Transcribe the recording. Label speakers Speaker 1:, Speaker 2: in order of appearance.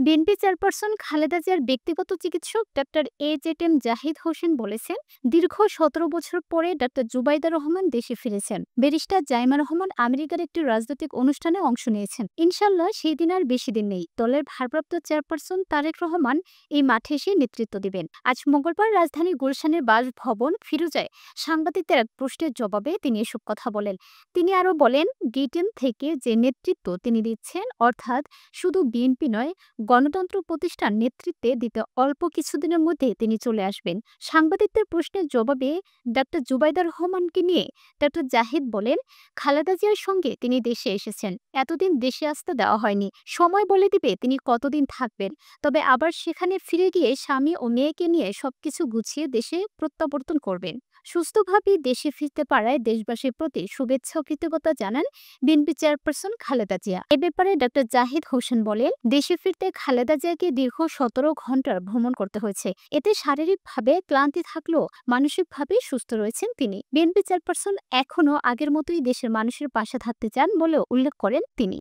Speaker 1: BNP chairperson Khaleda জিয়ার ব্যক্তিগত চিকিৎসক ডাক্তার এ.জেড.এম জাহিদ হোসেন বলেছেন, দীর্ঘ ১৭ বছর পরে ডাক্তার জুবাইদা রহমান দেশে ফিরেছেন। ব্যারিস্টার জাইমা রহমান আমেরিকার একটি রাজনৈতিক অনুষ্ঠানে অংশ নিয়েছেন। ইনশাল্লাহ সেই দিন আর বেশি দিন নেই। দলের ভারপ্রাপ্ত চেয়ারপারসন তারেক রহমান এই মাঠে এসে নেতৃত্ব দেবেন। আজ মঙ্গলবার রাজধানীর গুলশানের বাসভবন ফিরোজায় সাংবাদিকদের এক প্রশ্নের জবাবে তিনি এসব কথা বলেন। তিনি আরও বলেন, ব্রিটেন থেকে যে নেতৃত্ব তিনি দিচ্ছেন, অর্থাৎ শুধু বিএনপি নয়, গণতন্ত্র প্রতিষ্ঠার নেতৃত্বে দিতে অল্প কিছুদিনের মধ্যে তিনি চলে আসবেন। সাংবাদিকদের প্রশ্নের জবাবে ডাক্তার জুবাইদা রহমানকে নিয়ে ডাক্তার জাহিদ বলেন, খালেদা জিয়ার সঙ্গে তিনি দেশে এসেছেন, এতদিন দেশে আসতে দেওয়া হয়নি। সময় বলে দিবে তিনি কতদিন থাকবেন। তবে আবার সেখানে ফিরে গিয়ে স্বামী ও মেয়েকে নিয়ে সবকিছু গুছিয়ে দেশে প্রত্যাবর্তন করবেন। সুস্থভাবে দেশে ফিরতে পারায় দেশবাসীর প্রতি শুভেচ্ছা ও কৃতজ্ঞতা জানান বিএনপি চেয়ারপারসন খালেদা জিয়া। এ ব্যাপারে ডাক্তার জাহিদ হোসেন বলেন, দেশে ফিরতে খালেদা জিয়াকে দীর্ঘ ১৭ ঘন্টার ভ্রমণ করতে হয়েছে। এতে শারীরিকভাবে ক্লান্তি থাকলেও মানসিকভাবে সুস্থ রয়েছেন তিনি। বিএনপি চেয়ারপারসন এখনও আগের মতোই দেশের মানুষের পাশে থাকতে চান বলেও উল্লেখ করেন তিনি।